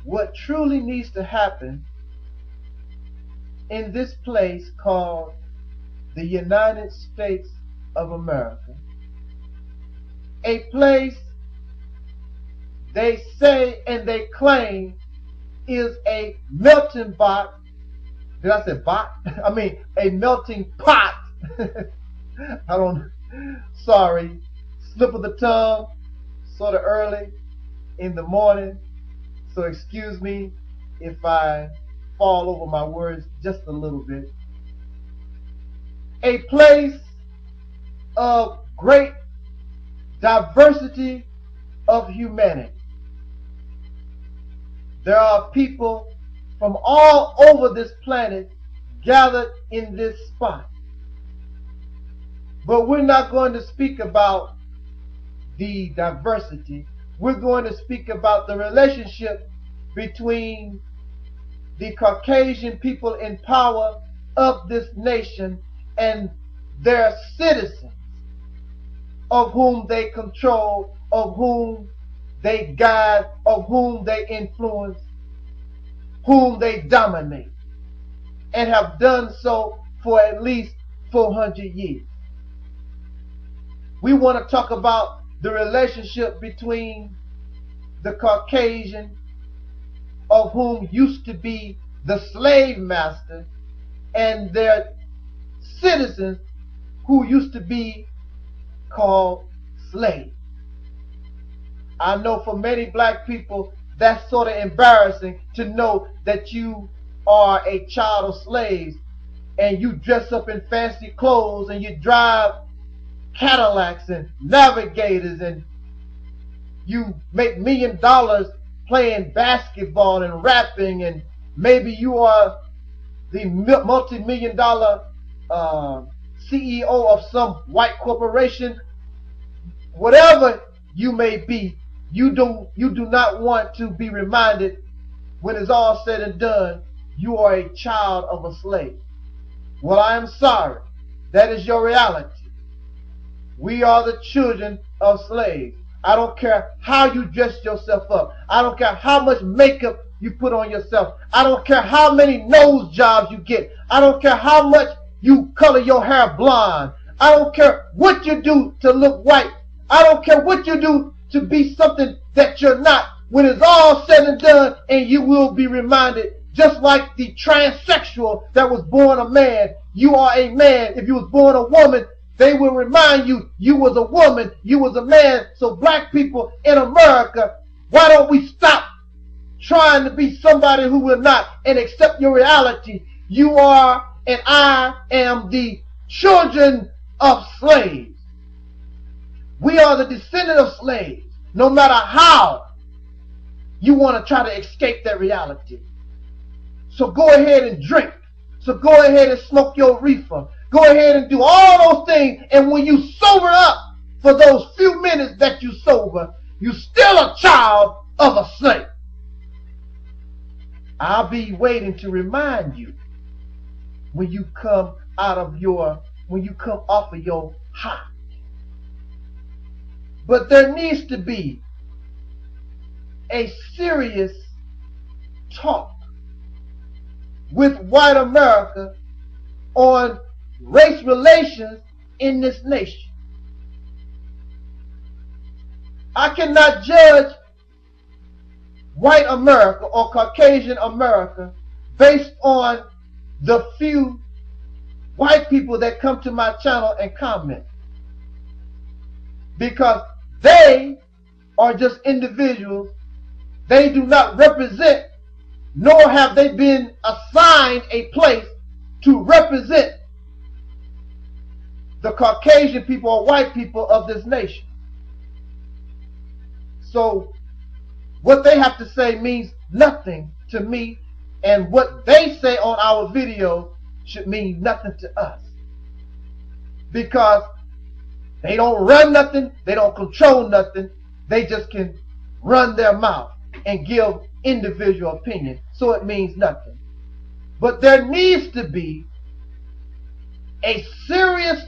What truly needs to happen in this place called the United States of America, a place they say and they claim is a melting pot. Did I say bot? I mean a melting pot. Sorry, slip of the tongue, sort of early in the morning. So excuse me if I fall over my words just a little bit. A place of great diversity of humanity. There are people from all over this planet gathered in this spot. But we're not going to speak about the diversity. We're going to speak about the relationship between the Caucasian people in power of this nation and their citizens, of whom they control, of whom they guide, of whom they influence, whom they dominate, and have done so for at least 400 years. We want to talk about the relationship between the Caucasian, of whom used to be the slave master, and their citizens, who used to be called slaves. I know for many black people that's sort of embarrassing to know that you are a child of slaves and you dress up in fancy clothes and you drive Cadillacs and Navigators and you make $1 million playing basketball and rapping, and maybe you are the multi-million-dollar CEO of some white corporation. Whatever you may be, you do not want to be reminded, when it's all said and done, you are a child of a slave. Well, I am sorry. That is your reality. We are the children of slaves. I don't care how you dress yourself up. I don't care how much makeup you put on yourself. I don't care how many nose jobs you get. I don't care how much you color your hair blonde. I don't care what you do to look white. I don't care what you do to be something that you're not. When it's all said and done, and you will be reminded, just like the transsexual that was born a man, you are a man. If you was born a woman, they will remind you, you was a woman, you was a man. So black people in America, why don't we stop trying to be somebody who will not and accept your reality? You are and I am the children of slaves. We are the descendant of slaves. No matter how you want to try to escape that reality. So go ahead and drink. So go ahead and smoke your reefer. Go ahead and do all those things, and when you sober up for those few minutes that you sober, you're still a child of a slave. I'll be waiting to remind you when you come off of your high. But there needs to be a serious talk with white America on race relations in this nation. I cannot judge white America or Caucasian America based on the few white people that come to my channel and comment. because they are just individuals. They do not represent, nor have they been assigned a place to represent the Caucasian people or white people of this nation. So what they have to say means nothing to me, and what they say on our video should mean nothing to us, because they don't run nothing, they don't control nothing, they just can run their mouth and give individual opinion, so it means nothing. But there needs to be a serious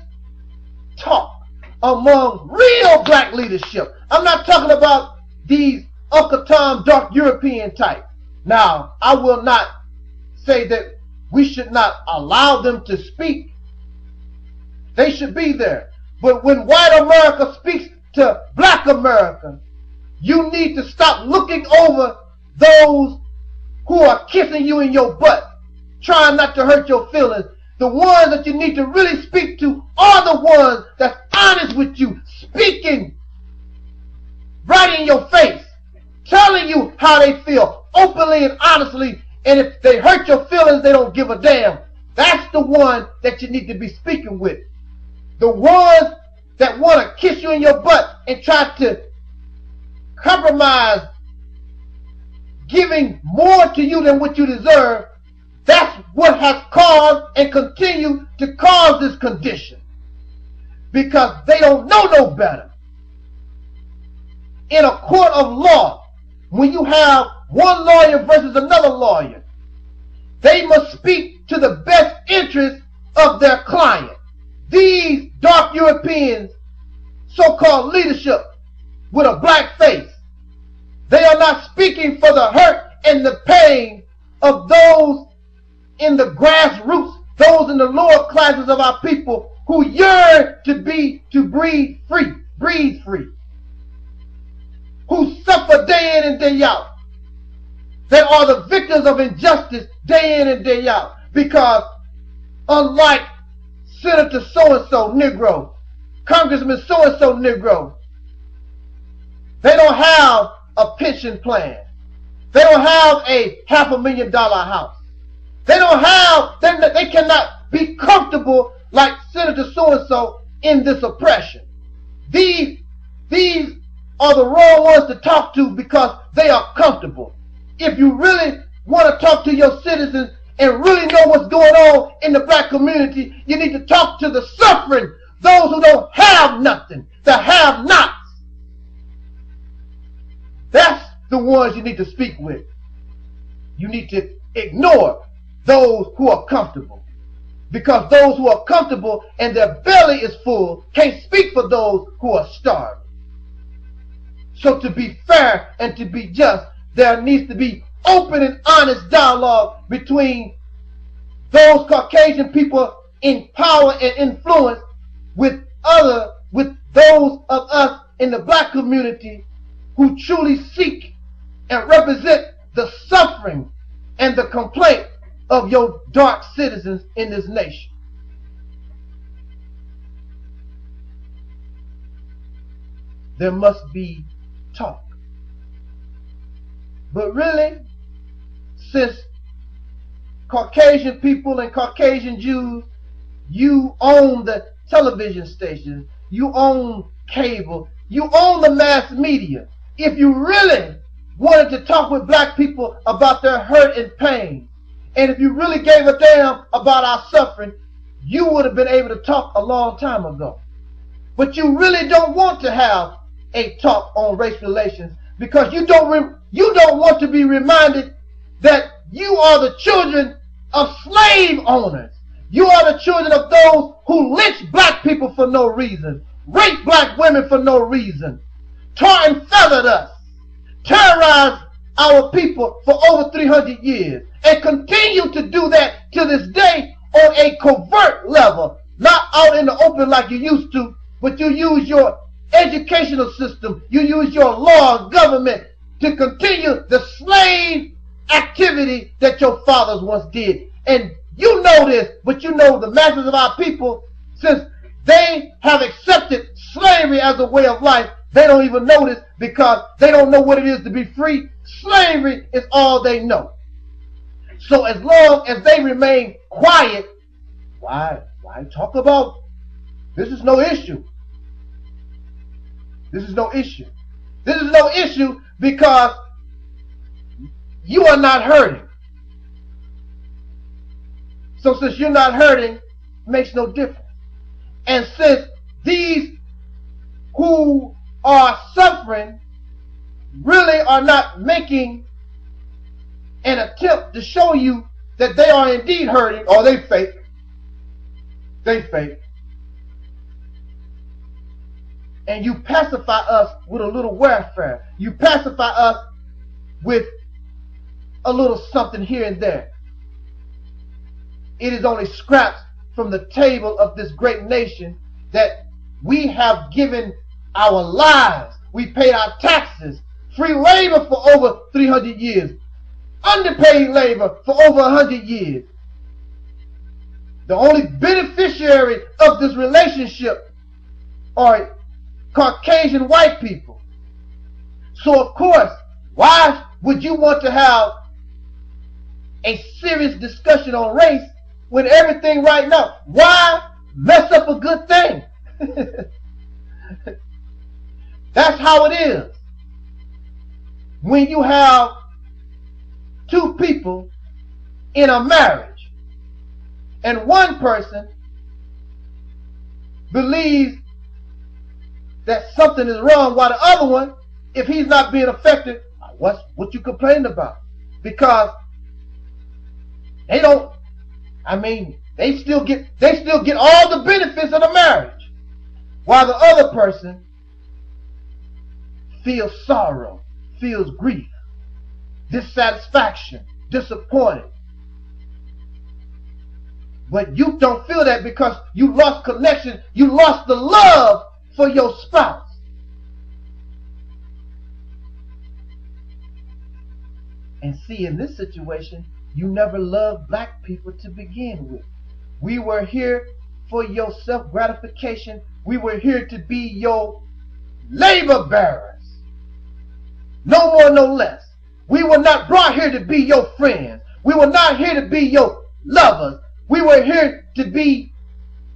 talk among real black leadership. I'm not talking about these Uncle Tom dark European type. Now, I will not say that we should not allow them to speak. They should be there. But when white America speaks to black America, you need to stop looking over those who are kissing you in your butt, trying not to hurt your feelings. The ones that you need to really speak to are the ones that's honest with you, speaking right in your face, telling you how they feel, openly and honestly. And if they hurt your feelings, they don't give a damn. That's the one that you need to be speaking with. The ones that want to kiss you in your butt and try to compromise, giving more to you than what you deserve, that's what has caused and continue to cause this condition. Because they don't know no better. In a court of law, when you have one lawyer versus another lawyer, they must speak to the best interest of their client. These dark Europeans, so-called leadership with a black face, they are not speaking for the hurt and the pain of those in the grassroots, those in the lower classes of our people who yearn to breathe free, who suffer day in and day out. They are the victims of injustice day in and day out, because unlike Senator so-and-so Negro, Congressman so-and-so Negro, they don't have a pension plan. They don't have a $500,000 house. They don't have, they cannot be comfortable like Senator so-and-so in this oppression. These are the wrong ones to talk to because they are comfortable. If you really want to talk to your citizens and really know what's going on in the black community, you need to talk to the suffering, those who don't have nothing, the have-nots. That's the ones you need to speak with. You need to ignore those who are comfortable, because those who are comfortable and their belly is full can't speak for those who are starving. So to be fair and to be just, there needs to be open and honest dialogue between those Caucasian people in power and influence with those of us in the black community who truly seek and represent the suffering and the complaint of your dark citizens in this nation. There must be talk. But really, since Caucasian people and Caucasian Jews, you own the television stations, you own cable, you own the mass media. If you really wanted to talk with black people about their hurt and pain, and if you really gave a damn about our suffering, you would have been able to talk a long time ago. But you really don't want to have a talk on race relations, because you don't want to be reminded that you are the children of slave owners. You are the children of those who lynched black people for no reason, raped black women for no reason, tar and feathered us, terrorized our people for over 300 years, and continue to do that to this day on a covert level, not out in the open like you used to, but you use your educational system, you use your law and government to continue the slave activity that your fathers once did. And you know this, but you know the masses of our people, since they have accepted slavery as a way of life. They don't even know this because they don't know what it is to be free. Slavery is all they know. So as long as they remain quiet, why talk about this? Is no issue. This is no issue. This is no issue because you are not hurting. So since you're not hurting, it makes no difference. And since these who are suffering really are not making an attempt to show you that they are indeed hurting, or they fake. They fake. And you pacify us with a little welfare. You pacify us with a little something here and there. It is only scraps from the table of this great nation that we have given our lives. We paid our taxes. Free labor for over 300 years. Underpaid labor for over 100 years. The only beneficiary of this relationship are Caucasian white people. So of course, why would you want to have a serious discussion on race when everything right now? Why mess up a good thing? That's how it is. When you have two people in a marriage and one person believes that something is wrong while the other one, if he's not being affected, what you complaining about? Because they don't, they still get all the benefits of the marriage, while the other person feels sorrow, feels grief, dissatisfaction, disappointed. But you don't feel that because you lost connection, you lost the love for your spouse. And see, in this situation, you never loved black people to begin with. We were here for your self-gratification. We were here to be your labor bearers. No more, no less. We were not brought here to be your friends. We were not here to be your lovers. We were here to be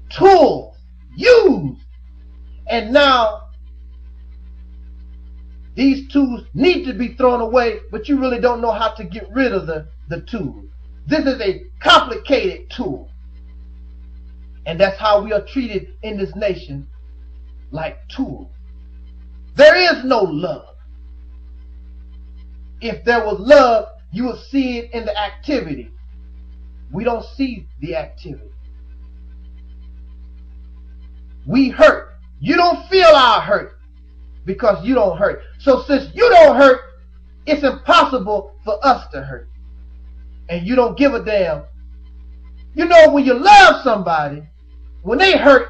tools, used. And now, these tools need to be thrown away, but you really don't know how to get rid of the tool. This is a complicated tool. And that's how we are treated in this nation, like tools. There is no love. If there was love, you would see it in the activity. We don't see the activity. We hurt. You don't feel our hurt because you don't hurt. So since you don't hurt, it's impossible for us to hurt. And you don't give a damn. You know, when you love somebody, when they hurt,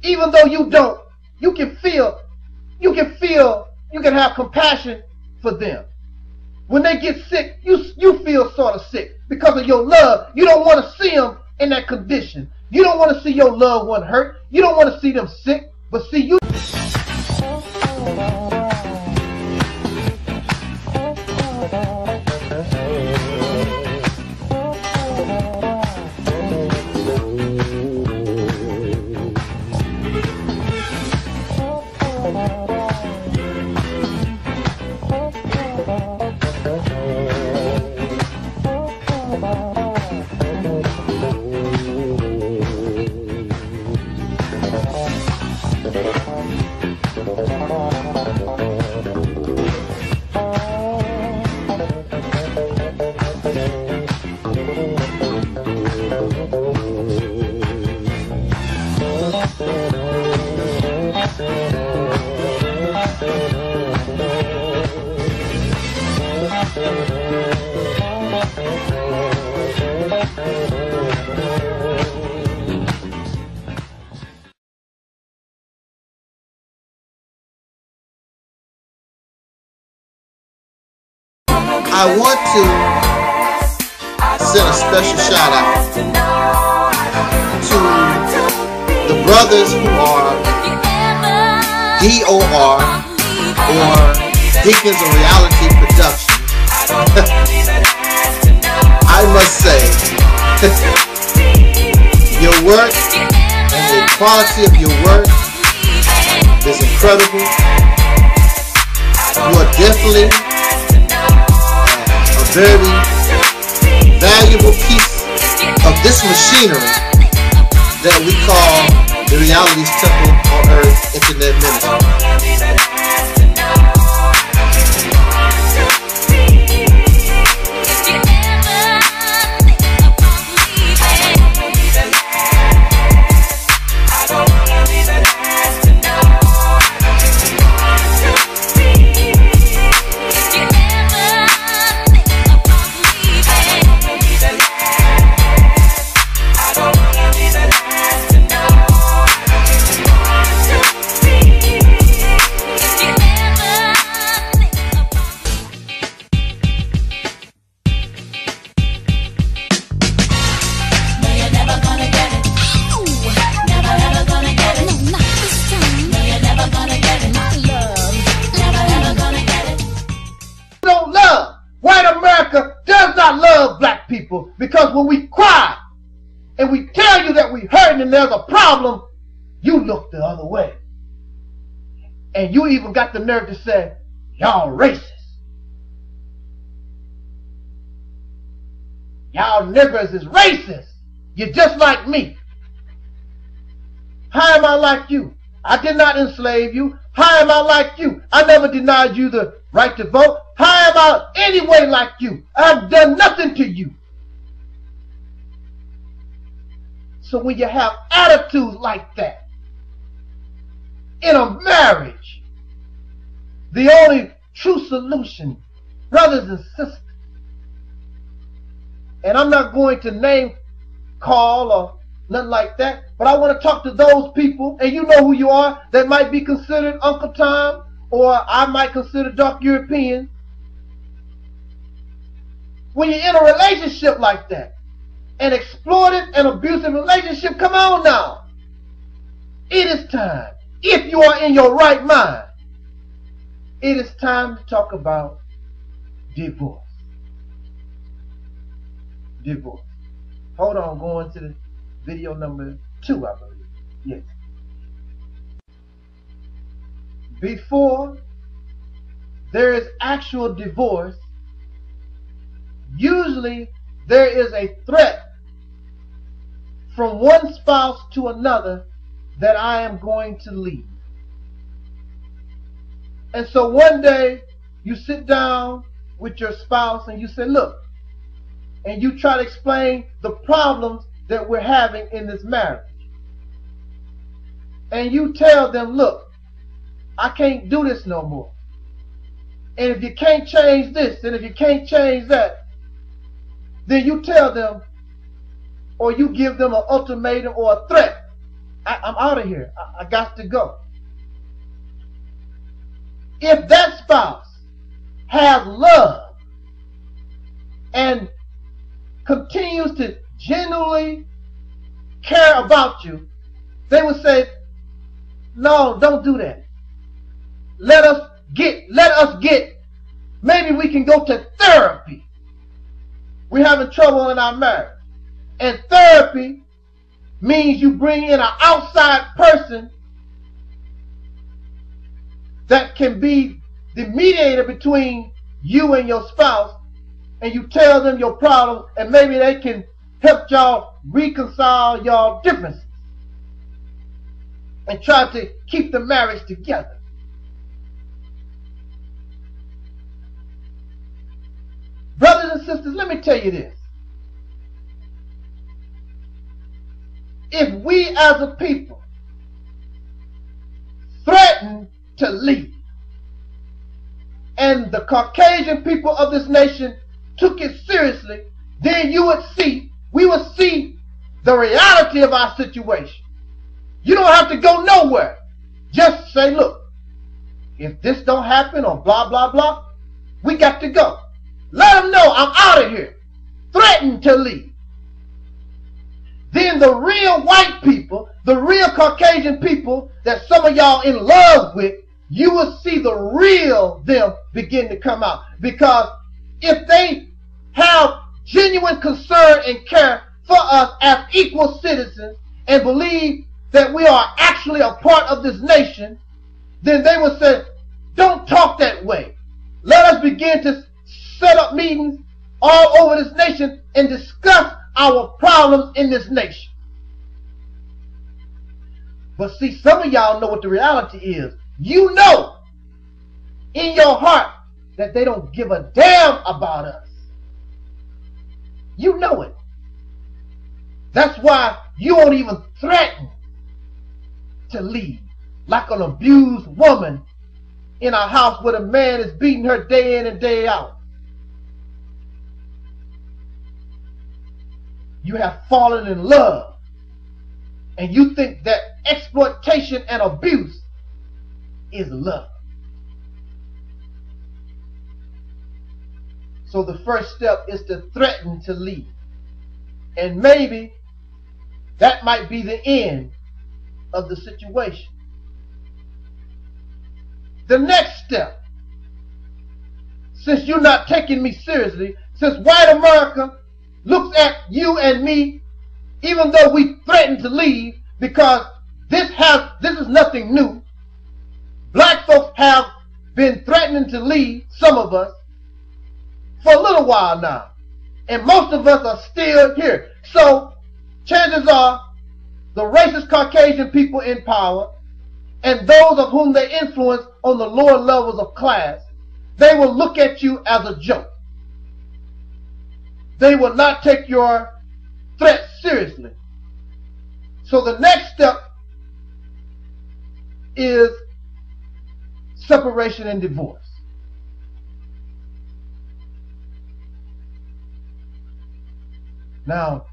even though you don't, you can have compassion for them. When they get sick, you feel sort of sick because of your love. You don't want to see them in that condition. You don't want to see your loved one hurt. You don't want to see them sick. But see, you... I want to send a special shout out to the brother brothers who are DOR or Deacons of Reality Productions, I must say, your work and the quality of your work is incredible. You are definitely a very valuable piece of this machinery that we call the Realities Temple on Earth Internet Ministry. Because when we cry and we tell you that we're hurting and there's a problem, you look the other way. And you even got the nerve to say, y'all racist. Y'all niggers is racist. You're just like me. How am I like you? I did not enslave you. How am I like you? I never denied you the right to vote. How am I any way like you? I've done nothing to you. So when you have attitudes like that in a marriage, the only true solution, brothers and sisters, and I'm not going to name call or nothing like that, but I want to talk to those people, and you know who you are, that might be considered Uncle Tom, or I might consider dark European. When you're in a relationship like that, an exploited and abusive relationship, come on now. It is time, if you are in your right mind, it is time to talk about divorce. Divorce. Hold on, going to the video number 2, I believe. Yes. Before there is actual divorce, usually there is a threat from one spouse to another that I am going to leave. And so one day you sit down with your spouse and you say, look, and you try to explain the problems that we're having in this marriage. And you tell them, look, I can't do this no more. And if you can't change this, and if you can't change that, then you tell them, or you give them an ultimatum or a threat. I'm out of here. I got to go. If that spouse has love and continues to genuinely care about you, they would say, no, don't do that. Let us get, maybe we can go to therapy. We're having trouble in our marriage. And therapy means you bring in an outside person that can be the mediator between you and your spouse, and you tell them your problem, and maybe they can help y'all reconcile y'all differences and try to keep the marriage together. Brothers and sisters, let me tell you this. If we as a people threaten to leave, and the Caucasian people of this nation took it seriously, then we would see the reality of our situation. You don't have to go nowhere. Just say, look, if this don't happen or blah, blah, blah, we got to go. Let them know I'm out of here. Threaten to leave. then the real white people, the real Caucasian people that some of y'all in love with, you will see the real them begin to come out. Because if they have genuine concern and care for us as equal citizens and believe that we are actually a part of this nation, then they will say, don't talk that way. Let us begin to set up meetings all over this nation and discuss our problems in this nation. But see, some of y'all know what the reality is. You know in your heart that they don't give a damn about us. You know it. That's why you won't even threaten to leave. Like an abused woman in a house where a man is beating her day in and day out. You have fallen in love, and you think that exploitation and abuse is love. So the first step is to threaten to leave. And maybe that might be the end of the situation. The next step, since you're not taking me seriously, since white America looks at you and me, even though we threaten to leave, because this is nothing new. Black folks have been threatening to leave, some of us, for a little while now. And most of us are still here. So chances are the racist Caucasian people in power and those of whom they influence on the lower levels of class, they will look at you as a joke. They will not take your threat seriously. So the next step is separation and divorce. Now,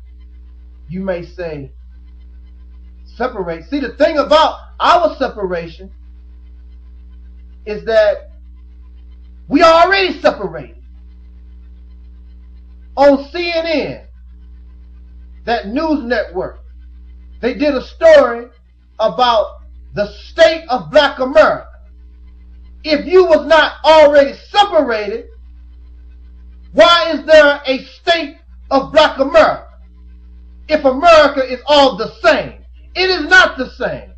you may say, separate. See, the thing about our separation is that we are already separated. On CNN, that news network, they did a story about the state of black America. If you was not already separated, why is there a state of black America? If America is all the same. It is not the same.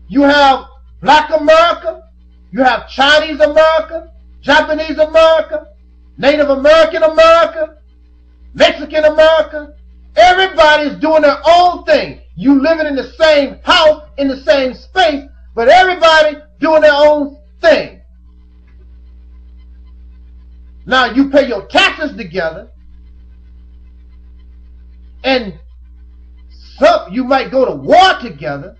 You have black America, you have Chinese America, Japanese America, Native American America, Mexican America. Everybody's doing their own thing. You living in the same house, in the same space, but everybody doing their own thing. Now you pay your taxes together, and you might go to war together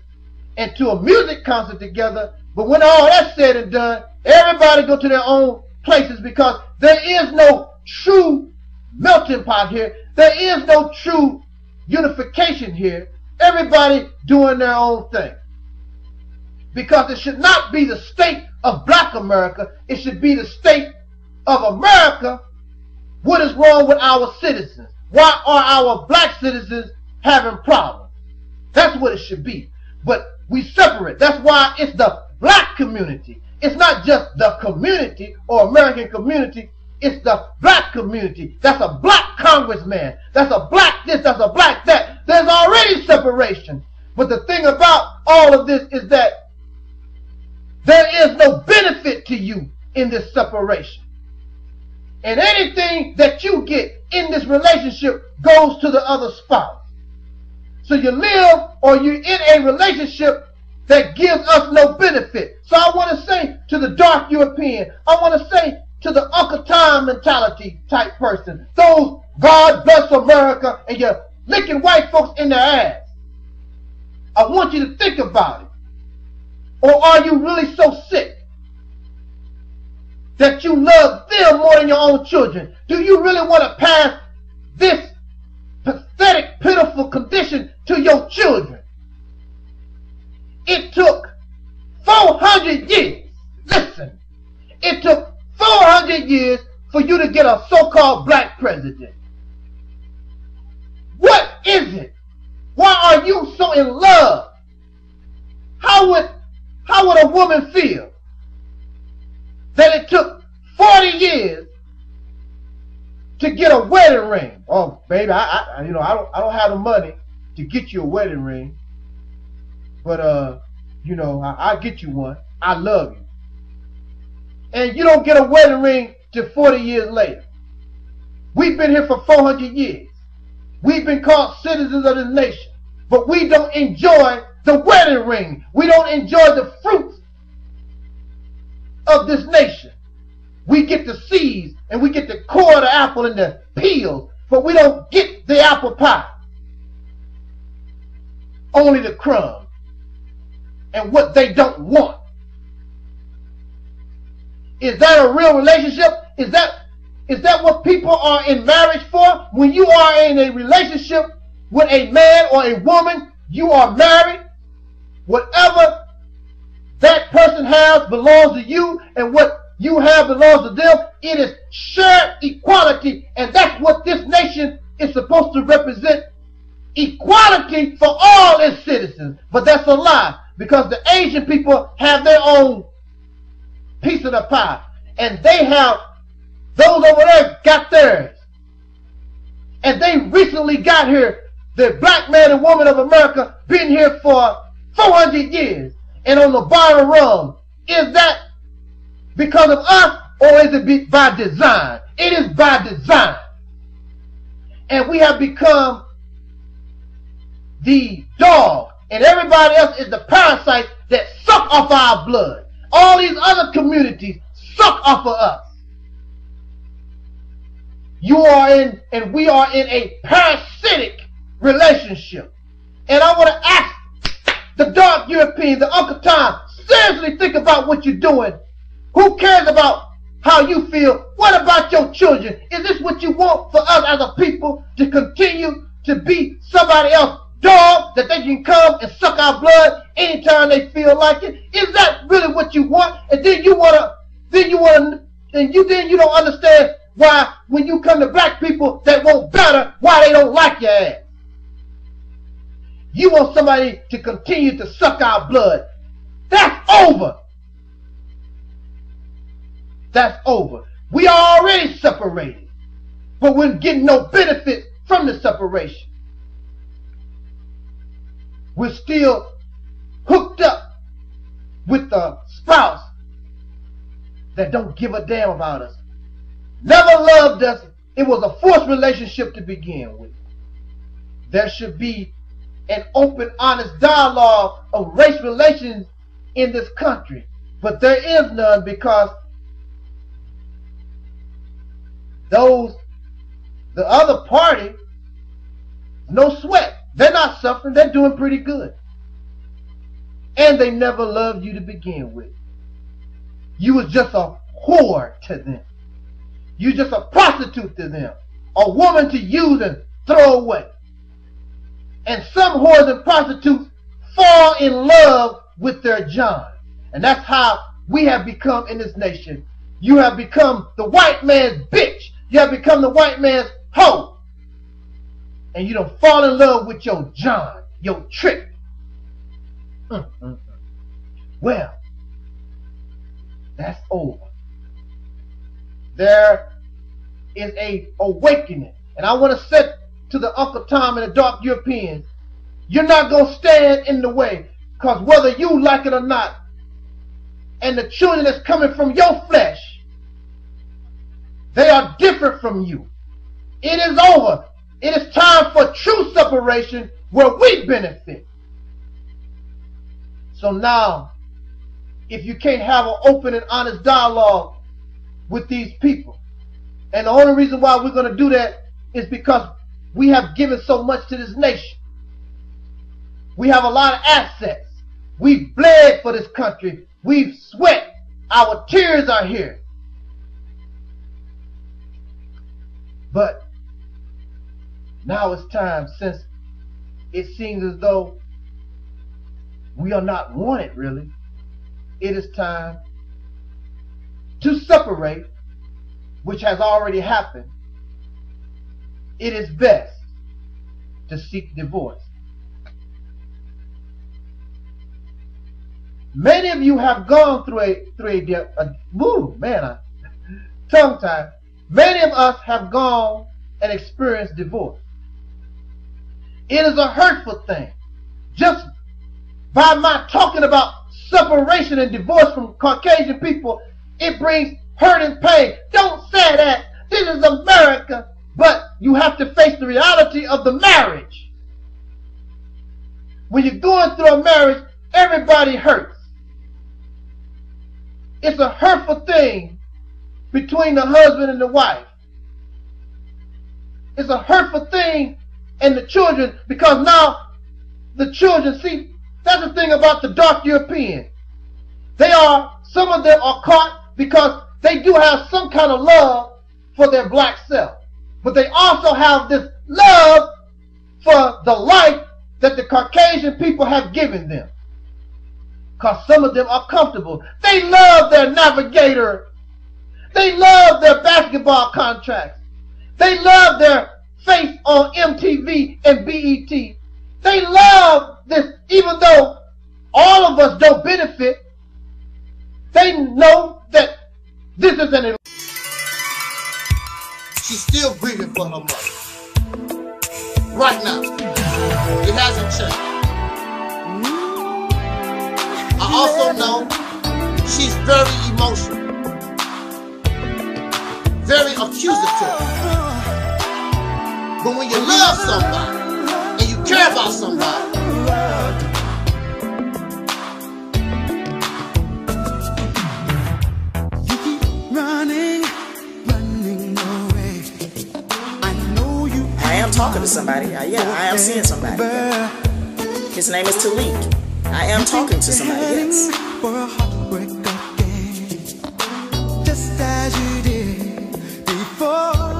and to a music concert together, but when all that's said and done, everybody go to their own places because there is no true melting pot here. There is no true unification here. Everybody doing their own thing. Because it should not be the state of black America. It should be the state of America. What is wrong with our citizens? Why are our black citizens having problems? That's what it should be. But we separate. That's why it's the black community. It's not just the community or American community. It's the black community. That's a black congressman. That's a black this. That's a black that. There's already separation. But the thing about all of this is that there is no benefit to you in this separation. And anything that you get in this relationship goes to the other spouse. So you live or you're in a relationship that gives us no benefit. So I want to say to the dark European, I want to say to the Uncle Tom mentality type person, those God bless America and you're licking white folks in their ass, I want you to think about it. Or are you really so sick that you love them more than your own children? Do you really want to pass this pathetic, pitiful condition to your children? It took 400 years. Listen, it took 400 years for you to get a so-called black president. What is it Why are you so in love? How would a woman feel that it took 40 years to get a wedding ring? Oh, baby, I don't have the money to get you a wedding ring, but I'll get you one. I love you. And you don't get a wedding ring till 40 years later. We've been here for 400 years. We've been called citizens of this nation, but we don't enjoy the wedding ring. We don't enjoy the fruits of this nation. We get the seeds and we get the core of the apple and the peels, but we don't get the apple pie. Only the crumbs and what they don't want. Is that a real relationship? Is that what people are in marriage for? When you are in a relationship with a man or a woman, you are married. Whatever that person has belongs to you, and what you have belongs to them. It is shared equality, and that's what this nation is supposed to represent. Equality for all its citizens. But that's a lie, because the Asian people have their own piece of the pie, and they have, those over there got theirs, and they recently got here. The black man and woman of America been here for 400 years and on the bottom rung. Is that because of us, or is it by design? It is by design. And we have become the dog, and everybody else is the parasite that suck off our blood. All these other communities suck off of us. You are in, and we are in a parasitic relationship. And I want to ask the dark Europeans, the Uncle Tom, seriously think about what you're doing. Who cares about how you feel? What about your children? Is this what you want for us as a people, to continue to be somebody else's dog, that they can come and suck our blood anytime they feel like it? Is that really what you want? And then you don't understand why when you come to black people that want better, why they don't like your ass. You want somebody to continue to suck our blood. That's over. That's over. We are already separated, but we're getting no benefit from the separation. We're still hooked up with the spouse that don't give a damn about us. Never loved us. It was a forced relationship to begin with. There should be an open, honest dialogue of race relations in this country. But there is none, because the other party, no sweat. They're not suffering. They're doing pretty good. And they never loved you to begin with. You was just a whore to them. You just a prostitute to them. A woman to use and throw away. And some whores and prostitutes fall in love with their John. And that's how we have become in this nation. You have become the white man's bitch. You have become the white man's hoe. And you don't fall in love with your John, your trick. Well, that's over. There is a awakening. And I want to say to the Uncle Tom and the dark Europeans, you're not going to stand in the way, because whether you like it or not, and the children that's coming from your flesh, they are different from you. It is over. It is time for true separation where we benefit. So now, if you can't have an open and honest dialogue with these people, and the only reason why we're going to do that is because we have given so much to this nation. We have a lot of assets. We've bled for this country. We've sweat. Our tears are here. But now it's time, since it seems as though we are not wanted really, it is time to separate, which has already happened. It is best to seek divorce. Many of you have gone through tongue tie. Many of us have gone and experienced divorce. It is a hurtful thing. Just by my talking about separation and divorce from Caucasian people, it brings hurt and pain. Don't say that. This is America. But you have to face the reality of the marriage. When you're going through a marriage, everybody hurts. It's a hurtful thing between the husband and the wife. It's a hurtful thing and the children, because now the children, see, that's the thing about the dark European. Some of them are caught because they do have some kind of love for their black self. But they also have this love for the life that the Caucasian people have given them. Because some of them are comfortable. They love their navigator. They love their basketball contracts. They love their face on MTV and BET. They love this, even though all of us don't benefit. They know that this is an... She's still grieving for her mother. Right now. It hasn't changed. I also know she's very emotional. Very accusative. But when you love somebody and you care about somebody, you keep running away. I know you. I am talking to somebody. Yeah, I am seeing somebody. His name is Talik. I am talking to somebody. Yes. For a heartbreak again, just as you did before.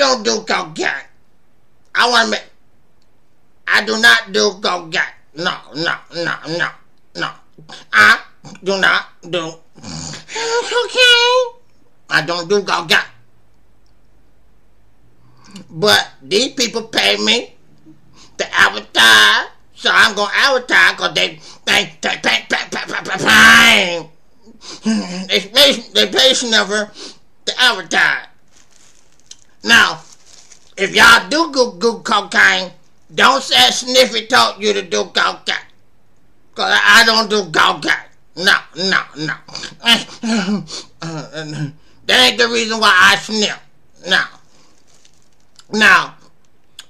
don't do cocaine. I do not do cocaine. No. I do not do cocaine. I don't do cocaine. But these people pay me to advertise, so I'm gonna advertise because they pay never to advertise. Now, if y'all do cocaine, don't say Sniffy told you to do cocaine. Because I don't do cocaine. No. That ain't the reason why I sniff. No. Now,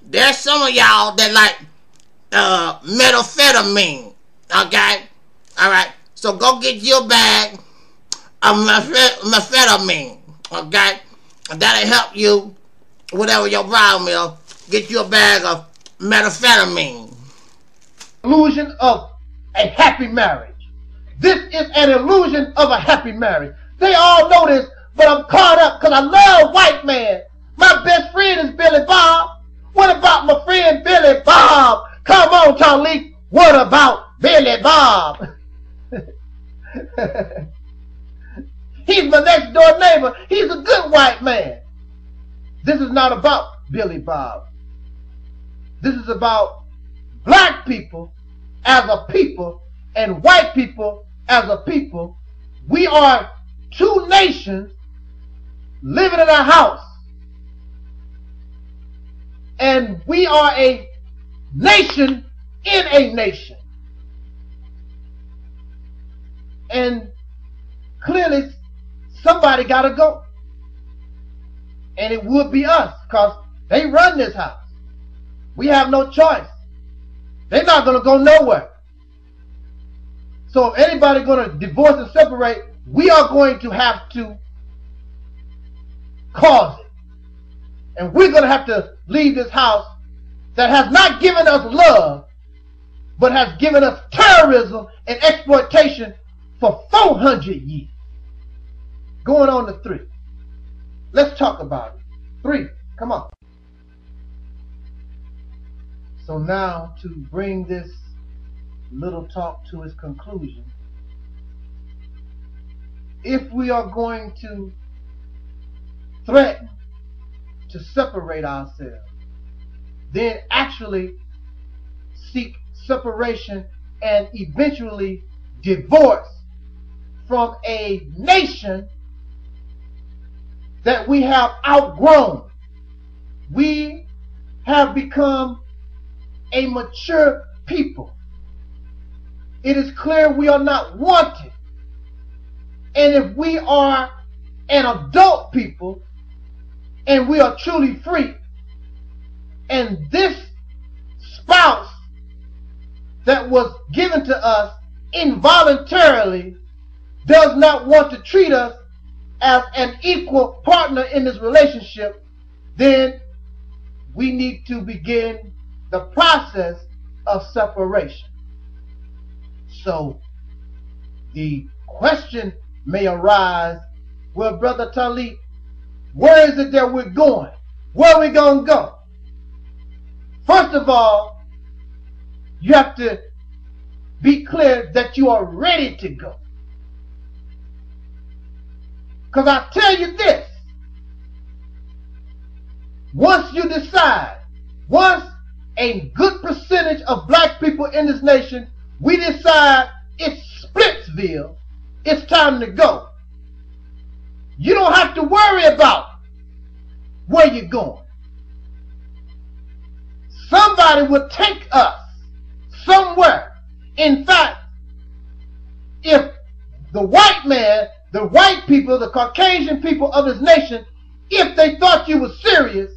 there's some of y'all that like methamphetamine. Okay? Alright? So go get your bag of methamphetamine. Okay? That'll help you, whatever your problem is, get you a bag of methamphetamine. Illusion of a happy marriage. This is an illusion of a happy marriage. They all know this, but I'm caught up because I love white man. My best friend is Billy Bob. What about my friend Billy Bob? Come on, Talik. What about Billy Bob? He's my next door neighbor. He's a good white man. This is not about Billy Bob. This is about black people as a people and white people as a people. We are two nations living in a house. And we are a nation in a nation. And clearly somebody got to go. And it would be us because they run this house. We have no choice. They're not going to go nowhere. So if anybody's going to divorce and separate, we are going to have to cause it. And we're going to have to leave this house that has not given us love, but has given us terrorism and exploitation for 400 years. Going on to 3. Let's talk about it. 3, come on. So now to bring this little talk to its conclusion, if we are going to threaten to separate ourselves, then actually seek separation and eventually divorce from a nation that we have outgrown. We have become a mature people. It is clear we are not wanted. And if we are an adult people and we are truly free, and this spouse that was given to us involuntarily does not want to treat us as an equal partner in this relationship, then we need to begin the process of separation. So the question may arise, well, Brother Talik, where is it that we're going? Where are we going to go? First of all, you have to be clear that you are ready to go. Because I tell you this, once you decide, once a good percentage of black people in this nation, we decide it's Splitsville, it's time to go. You don't have to worry about where you're going. Somebody will take us somewhere. In fact, if the white man, the white people, the Caucasian people of this nation, if they thought you were serious,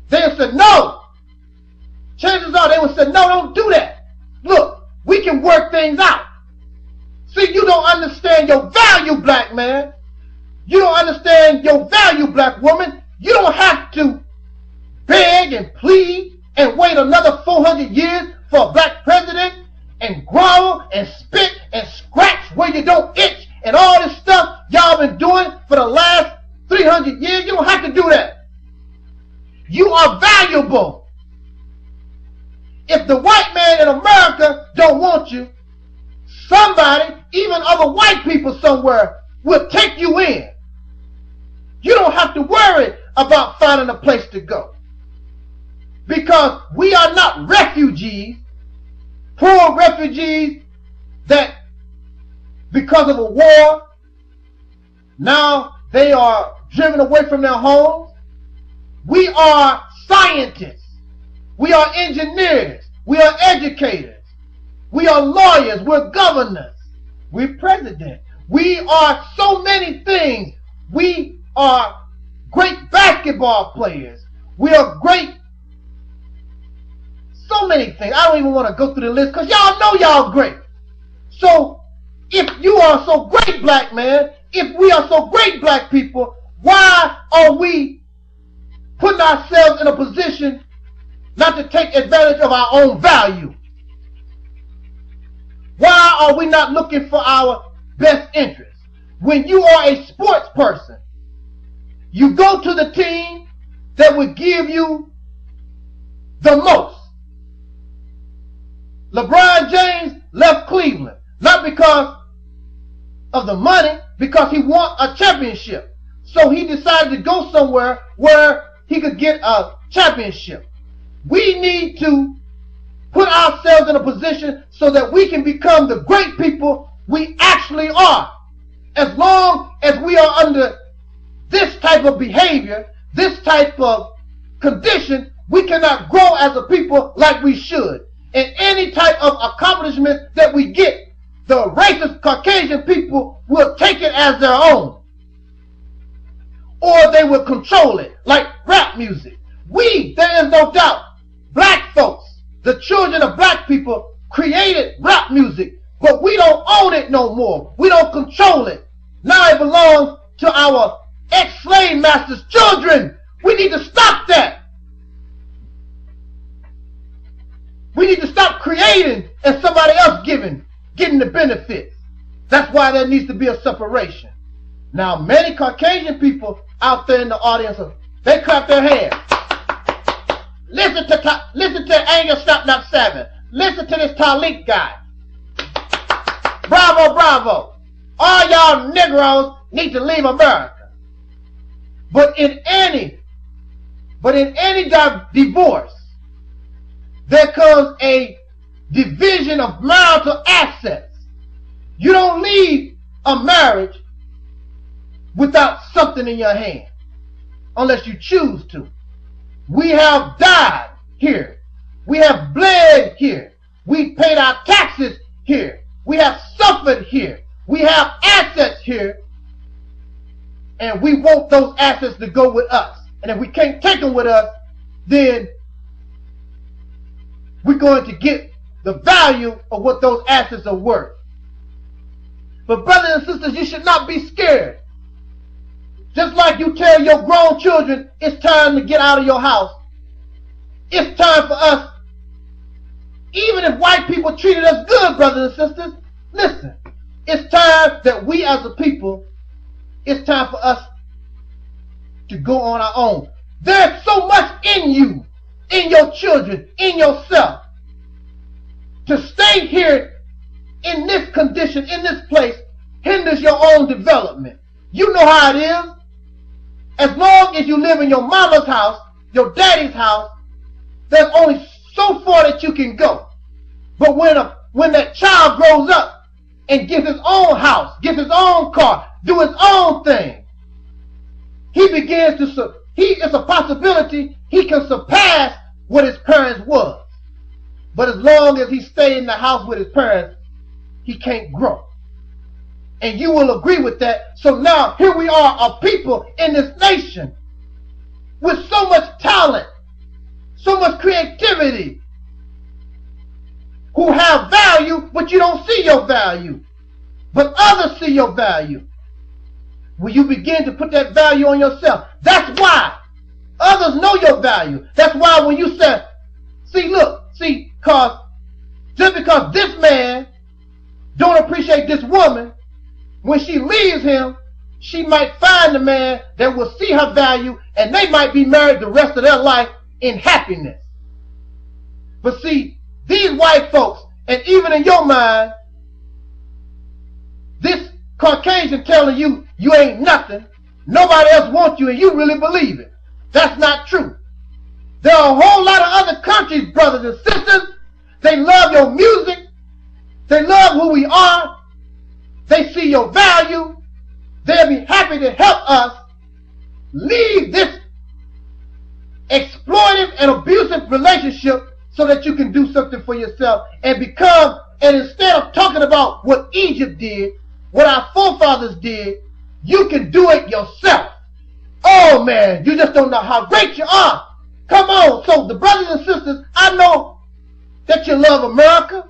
they would say, no. Chances are they would say, no, don't do that. Look, we can work things out. See, you don't understand your value, black man. You don't understand your value, black woman. You don't have to beg and plead and wait another 400 years for a black president and growl and spit and scratch where you don't itch and all this stuff y'all been doing for the last 300 years. You don't have to do that. You are valuable. if the white man in America don't want you, somebody, even other white people somewhere, will take you in. You don't have to worry about finding a place to go. Because we are not refugees, poor refugees that because of a war, now they are driven away from their homes. We are scientists. We are engineers. We are educators. We are lawyers. We're governors. We're president. We are so many things. We are great basketball players. We are great, so many things. I don't even want to go through the list because y'all know y'all great. So if you are so great, black man, if we are so great, black people, why are we putting ourselves in a position not to take advantage of our own value? Why are we not looking for our best interest? When you are a sports person, you go to the team that would give you the most. LeBron James left Cleveland, not because of the money, because he won a championship. So he decided to go somewhere where he could get a championship. We need to put ourselves in a position so that we can become the great people we actually are. As long as we are under this type of behavior, this type of condition, we cannot grow as a people like we should. And any type of accomplishment that we get, the racist Caucasian people will take it as their own. Or they will control it, like rap music. There is no doubt, black folks, the children of black people created rap music, but we don't own it no more. We don't control it. Now it belongs to our ex-slave masters' children. We need to stop that. We need to stop creating and somebody else getting the benefits. That's why there needs to be a separation. Now, many Caucasian people out there in the audience, they clap their hands. Listen to Angel Stop Not 7. Listen to this Talik guy. Bravo, bravo. All y'all Negroes need to leave America. But in any divorce, there comes a division of marital assets. You don't leave a marriage without something in your hand, unless you choose to. We have died here. We have bled here. We paid our taxes here. We have suffered here. We have assets here. And we want those assets to go with us. And if we can't take them with us, then we're going to get the value of what those assets are worth. But brothers and sisters, you should not be scared. Just like you tell your grown children, it's time to get out of your house. It's time for us, even if white people treated us good, brothers and sisters, listen, it's time that we as a people, it's time for us to go on our own. There's so much in you, in your children, in yourself. To stay here in this condition, in this place, hinders your own development. You know how it is. As long as you live in your mama's house, your daddy's house, there's only so far that you can go. But when that child grows up and gets his own house, gets his own car, do his own thing, it's a possibility he can surpass what his parents was. But as long as he stays in the house with his parents, he can't grow. And you will agree with that. So now here we are, a people in this nation with so much talent, so much creativity, who have value, but you don't see your value. But others see your value. When you begin to put that value on yourself, that's why others know your value. That's why when you say, just because this man don't appreciate this woman, when she leaves him, she might find a man that will see her value, and they might be married the rest of their life in happiness. But see, these white folks, and even in your mind, this Caucasian telling you you ain't nothing, nobody else wants you, and you really believe it. That's not true. There are a whole lot of other countries, brothers and sisters. They love your music. They love who we are. They see your value. They'll be happy to help us leave this exploitive and abusive relationship so that you can do something for yourself and become, and instead of talking about what Egypt did, what our forefathers did, you can do it yourself. Oh man, you just don't know how great you are. Come on. So the brothers and sisters, I know that you love America.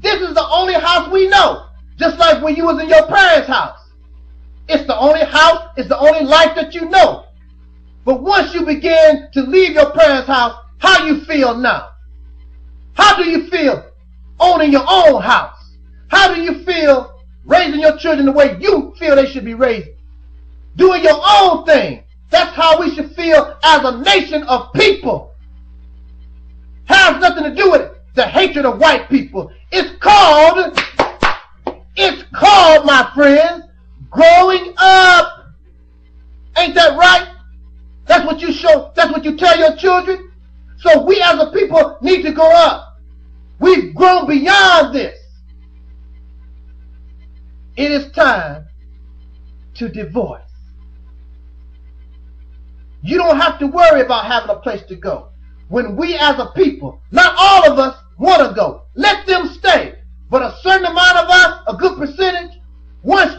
This is the only house we know. Just like when you was in your parents' house. It's the only house, it's the only life that you know. But once you begin to leave your parents' house, how you feel now? How do you feel owning your own house? How do you feel raising your children the way you feel they should be raised? Doing your own thing. That's how we should feel as a nation of people. Has nothing to do with the hatred of white people. It's called, my friends, growing up. Ain't that right? That's what you show, that's what you tell your children. So we as a people need to grow up. We've grown beyond this. It is time to divorce. You don't have to worry about having a place to go. When we as a people, not all of us want to go, let them stay. But a certain amount of us, a good percentage, once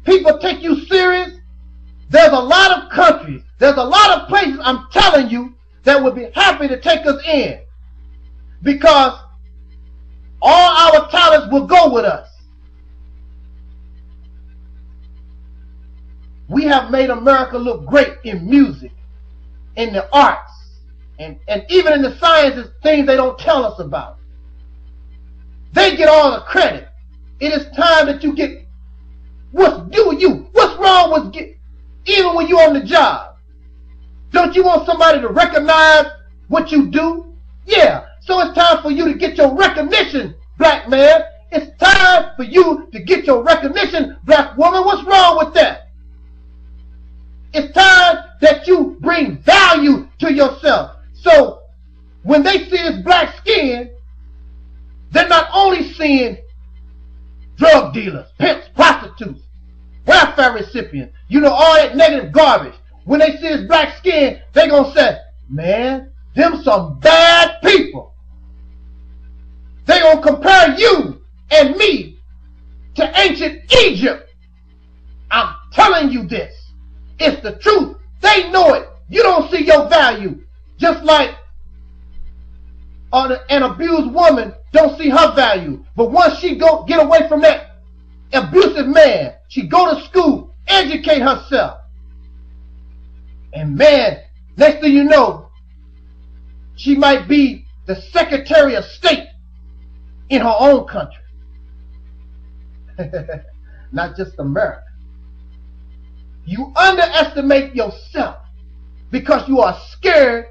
people take you serious, there's a lot of countries, there's a lot of places, I'm telling you, that would be happy to take us in. Because all our talents will go with us. We have made America look great in music, in the arts, and even in the sciences, things they don't tell us about. They get all the credit. It is time that you get what's due you. What's wrong with even when you're on the job? Don't you want somebody to recognize what you do? Yeah. So it's time for you to get your recognition, black man. It's time for you to get your recognition, black woman. What's wrong with that? It's time that you bring value to yourself. So when they see this black skin, they're not only seeing drug dealers, pimps, prostitutes, welfare recipients, you know, all that negative garbage. When they see this black skin, they're going to say, man, them some bad people. They're going to compare you and me to ancient Egypt. I'm telling you this. It's the truth. They know it. You don't see your value. Just like an abused woman don't see her value. But once she get away from that abusive man, she go to school, educate herself. And man, next thing you know, she might be the Secretary of State in her own country. Not just America. You underestimate yourself because you are scared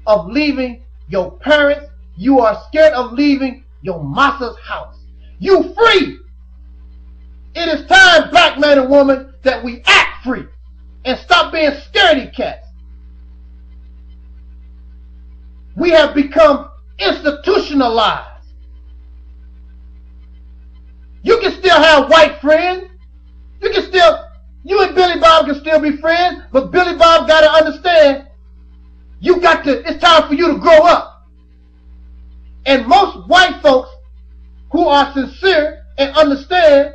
of leaving your parents. You are scared of leaving your master's house. You free. It is time, black man and woman, that we act free and stop being scaredy cats. We have become institutionalized. You can still have white friends. You and Billy Bob can still be friends, but Billy Bob got to understand, it's time for you to grow up. And most white folks who are sincere and understand,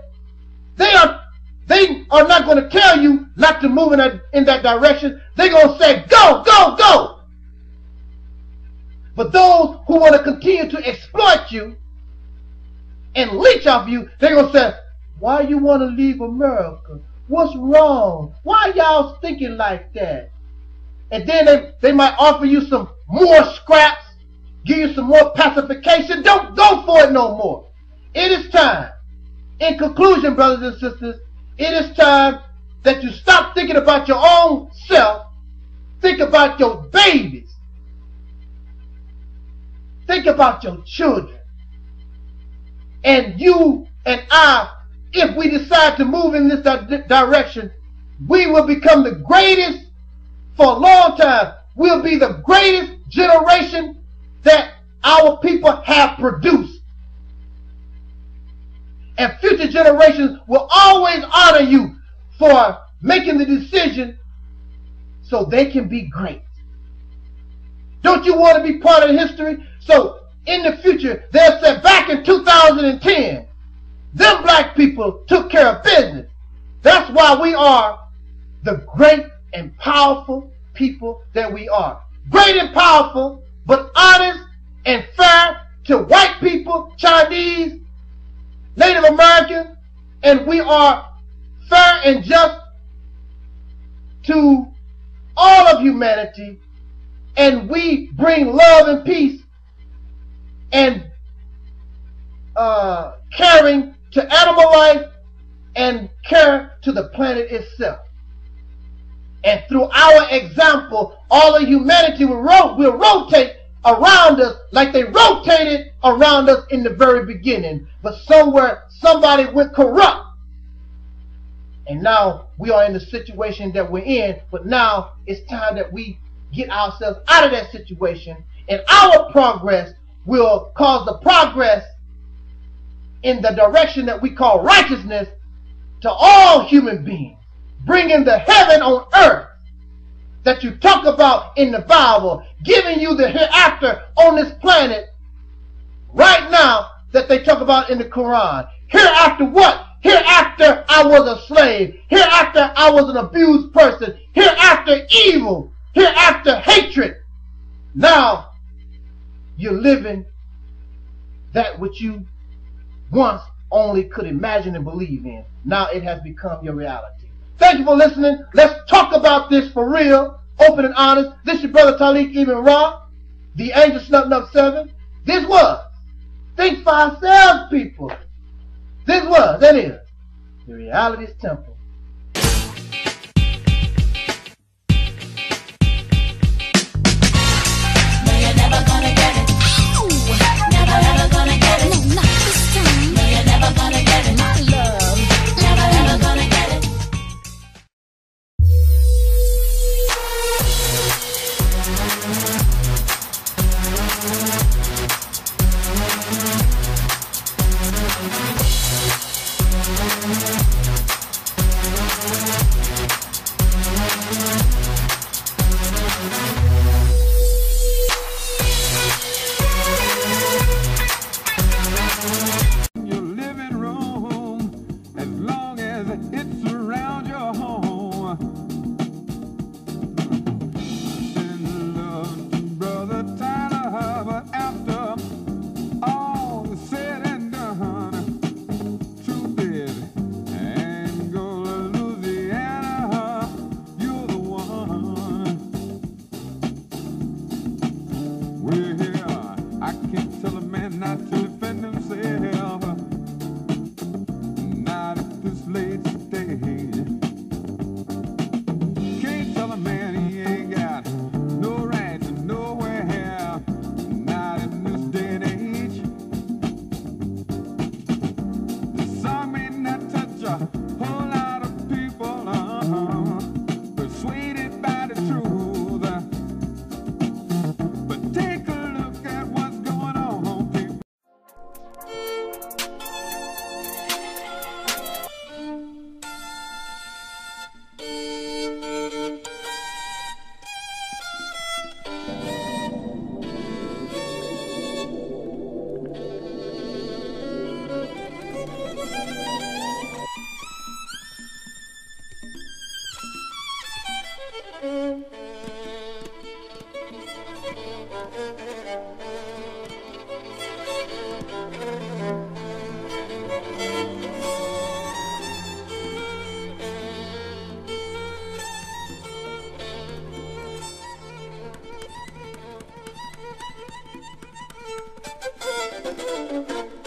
they are not going to tell you not to move in that direction. They're going to say, go, go, go. But those who want to continue to exploit you and leech off you, they're going to say, why you want to leave America? What's wrong? Why y'all thinking like that? And then they might offer you some more scraps, give you some more pacification. Don't go for it no more. It is time. In conclusion, brothers and sisters, it is time that you stop thinking about your own self. Think about your babies. Think about your children. And you and I, if we decide to move in this direction, we will become the greatest for a long time. We'll be the greatest generation that our people have produced. And future generations will always honor you for making the decision so they can be great. Don't you want to be part of history? So in the future, they'll say back in 2010, them black people took care of business. That's why we are the great and powerful people that we are. Great and powerful, but honest and fair to white people, Chinese, Native Americans, and we are fair and just to all of humanity, and we bring love and peace and caring to animal life and care to the planet itself. And through our example, all of humanity will rotate around us like they rotated around us in the very beginning. But somewhere, somebody went corrupt. And now we are in the situation that we're in. But now it's time that we get ourselves out of that situation. And our progress will cause the progress in the direction that we call righteousness to all human beings. Bringing the heaven on earth that you talk about in the Bible, giving you the hereafter on this planet right now that they talk about in the Quran. Hereafter what? Hereafter I was a slave. Hereafter I was an abused person. Hereafter evil. Hereafter hatred. Now you're living that which you once only could imagine and believe in. Now it has become your reality. Thank you for listening. Let's talk about this for real, open and honest. This is your brother Talik Ibn Ra, the Angel Snuffing Up 7. This was Think for Ourselves, people. This was, that is, the Reality's Temple. Thank you.